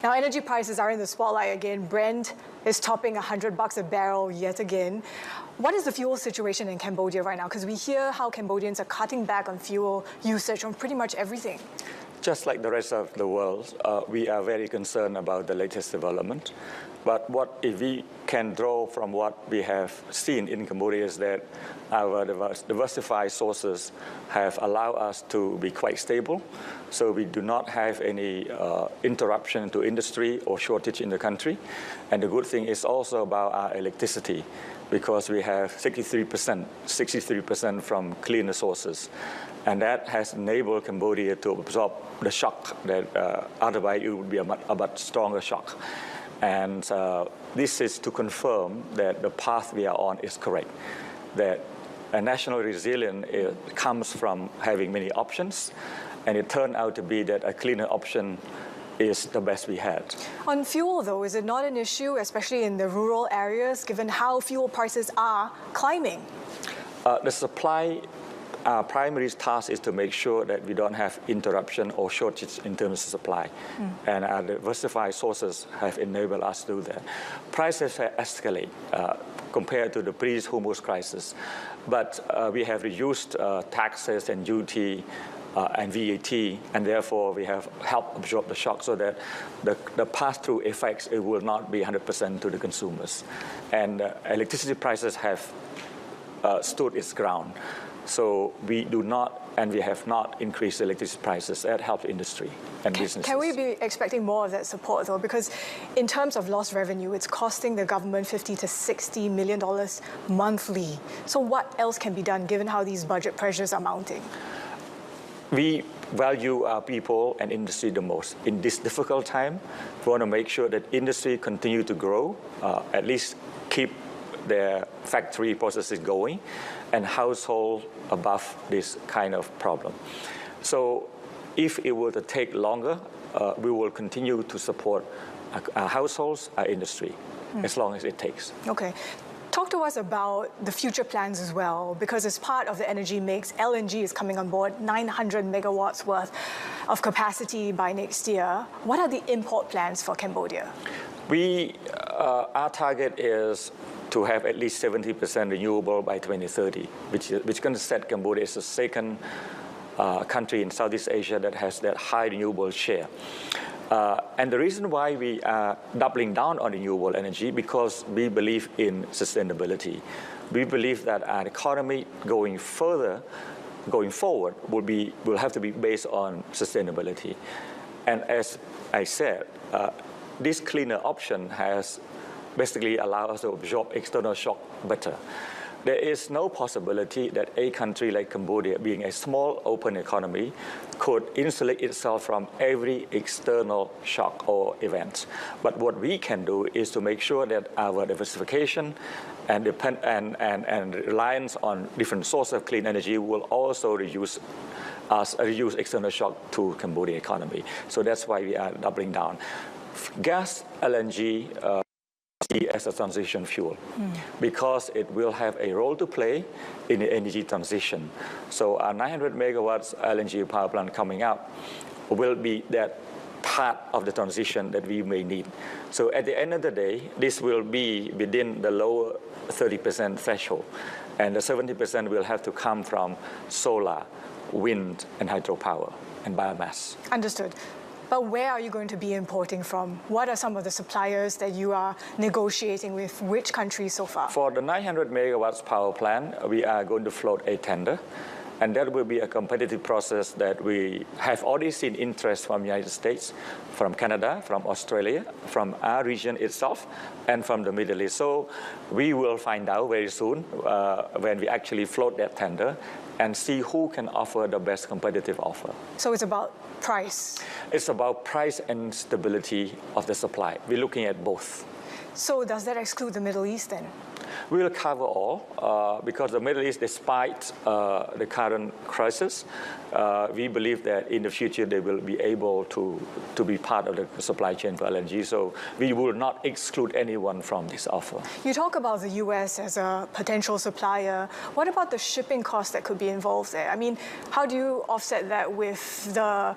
Now, energy prices are in the spotlight again. Brent is topping $100 a barrel yet again. What is the fuel situation in Cambodia right now? Because we hear how Cambodians are cutting back on fuel usage on pretty much everything. Just like the rest of the world, we are very concerned about the latest development. But what if we can draw from what we have seen in Cambodia is that our diversified sources have allowed us to be quite stable. So we do not have any interruption to industry or shortage in the country. And the good thing is also about our electricity, because we have 63% from cleaner sources. And that has enabled Cambodia to absorb the shock that otherwise it would be a much stronger shock. And this is to confirm that the path we are on is correct, that a national resilience comes from having many options, and it turned out to be that a cleaner option is the best we had. On fuel, though, is it not an issue, especially in the rural areas, given how fuel prices are climbing? The supply, our primary task is to make sure that we don't have interruption or shortage in terms of supply. And our diversified sources have enabled us to do that. Prices have escalated compared to the previous Hormuz crisis. But we have reduced taxes and duty and VAT, and therefore we have helped absorb the shock so that the pass-through effects, it will not be 100% to the consumers. And electricity prices have stood its ground. So we do not, and we have not increased electricity prices. That helps industry and businesses. Can we be expecting more of that support, though? Because in terms of lost revenue, it's costing the government $50 to $60 million monthly. So what else can be done, given how these budget pressures are mounting? We value our people and industry the most. In this difficult time, we want to make sure that industry continue to grow, at least keep their factory processes going, and household above this kind of problem. So if it were to take longer, we will continue to support our households, our industry, as long as it takes. Okay. Talk to us about the future plans as well, because as part of the energy mix, LNG is coming on board, 900 megawatts worth of capacity by next year. What are the import plans for Cambodia? Our target is to have at least 70% renewable by 2030, which is going to set Cambodia as the second country in Southeast Asia that has that high renewable share. And the reason why we are doubling down on renewable energy, because we believe in sustainability. We believe that our economy going forward will have to be based on sustainability. And as I said, this cleaner option has basically allowed us to absorb external shock better. There is no possibility that a country like Cambodia, being a small open economy, could insulate itself from every external shock or event. But what we can do is to make sure that our diversification and reliance on different sources of clean energy will also reduce external shock to Cambodia economy. So that's why we are doubling down. Gas, LNG, as a transition fuel, because it will have a role to play in the energy transition. So our 900 megawatts LNG power plant coming up will be that part of the transition that we may need. So at the end of the day, this will be within the lower 30% threshold, and the 70% will have to come from solar, wind, and hydropower, and biomass. Understood. But where are you going to be importing from? What are some of the suppliers that you are negotiating with? Which countries so far? For the 900 megawatts power plant, we are going to float a tender. And that will be a competitive process that we have already seen interest from the United States, from Canada, from Australia, from our region itself, and from the Middle East. So we will find out very soon when we actually float that tender and see who can offer the best competitive offer. So it's about price? It's about price and stability of the supply. We're looking at both. So does that exclude the Middle East then? We will cover all because the Middle East, despite the current crisis, we believe that in the future they will be able to be part of the supply chain for LNG. So we will not exclude anyone from this offer. You talk about the U.S. as a potential supplier. What about the shipping costs that could be involved there? I mean, how do you offset that with the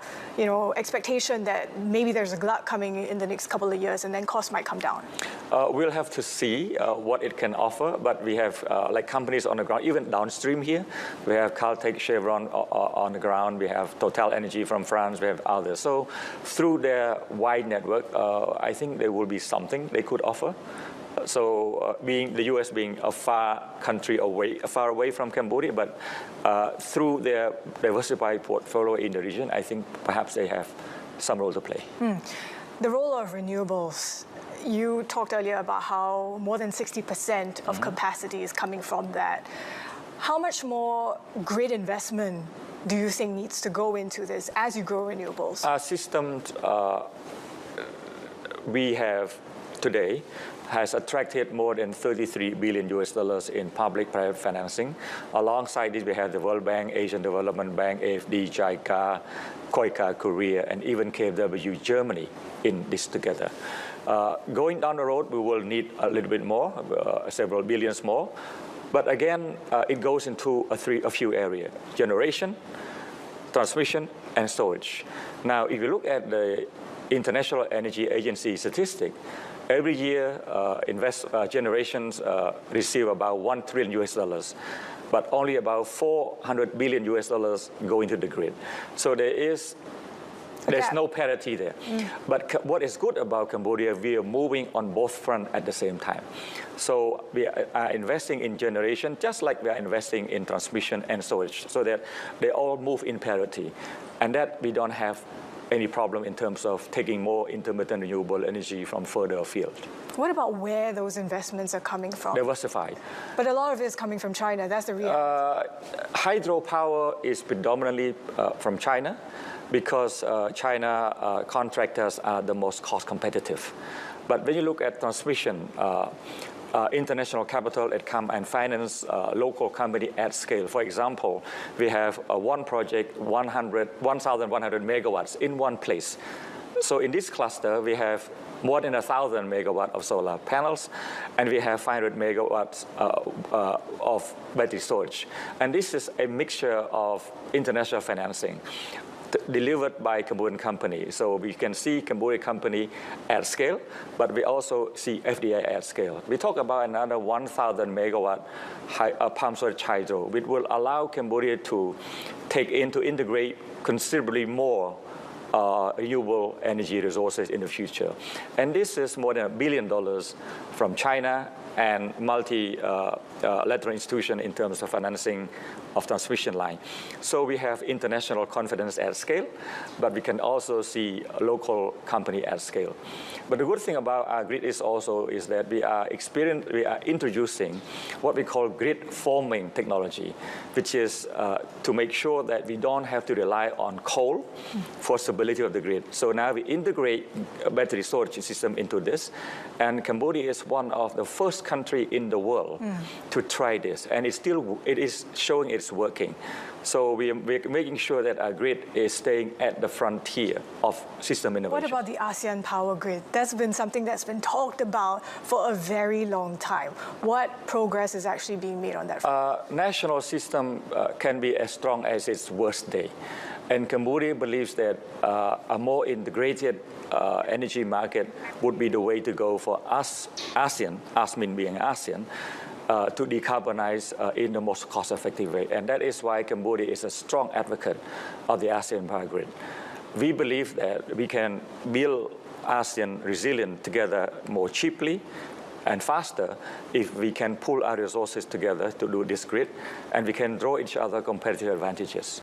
expectation that maybe there's a glut coming in the next couple of years and then costs might come down? We'll have to see what it can offer, but we have like companies on the ground, even downstream here. We have Caltech, Chevron on the ground. We have Total Energy from France. We have others. So through their wide network, I think there will be something they could offer. So being the U.S. being a far away from Cambodia, but through their diversified portfolio in the region, I think perhaps they have some role to play. The role of renewables. You talked earlier about how more than 60% of capacity is coming from that. How much more grid investment do you think needs to go into this as you grow renewables? Our system we have today has attracted more than $33 billion in public-private financing. Alongside this, we have the World Bank, Asian Development Bank, AFD, JICA, KOICA, Korea, and even KfW, Germany in this together. Going down the road, we will need a little bit more, several billions more. But again, it goes into a few areas: generation, transmission, and storage. Now, if you look at the International Energy Agency statistic, every year generations receive about $1 trillion, but only about $400 billion go into the grid. So there's no parity there. But what is good about Cambodia, we are moving on both fronts at the same time. So we are investing in generation just like we are investing in transmission and storage, so that they all move in parity, and that we don't have any problem in terms of taking more intermittent renewable energy from further afield. What about where those investments are coming from? Diversified. But a lot of it is coming from China. That's the reality. Hydropower is predominantly from China, because China contractors are the most cost competitive. But when you look at transmission, international capital that come and finance local company at scale. For example, we have one project, 1,100 megawatts in one place. So in this cluster, we have more than 1,000 megawatts of solar panels, and we have 500 megawatts of battery storage. And this is a mixture of international financing delivered by Cambodian company. So we can see Cambodian company at scale, but we also see FDI at scale. We talk about another 1,000 megawatt pump storage hydro, which will allow Cambodia to integrate considerably more renewable energy resources in the future. And this is more than $1 billion from China and multilateral institution in terms of financing of transmission line. So we have international confidence at scale, but we can also see local company at scale. But the good thing about our grid is that we are introducing what we call grid forming technology, which is to make sure that we don't have to rely on coal for stability of the grid. So now we integrate a battery storage system into this, and Cambodia is one of the first country in the world to try this, and it is showing it's working. So we're making sure that our grid is staying at the frontier of system innovation. What about the ASEAN power grid? That's been something that's been talked about for a very long time. What progress is actually being made on that front? National system can be as strong as its worst day. And Cambodia believes that a more integrated energy market would be the way to go for us, ASEAN, ASEAN being ASEAN, to decarbonize in the most cost-effective way. And that is why Cambodia is a strong advocate of the ASEAN power grid. We believe that we can build ASEAN resilient together more cheaply and faster if we can pool our resources together to do this grid, and we can draw each other competitive advantages.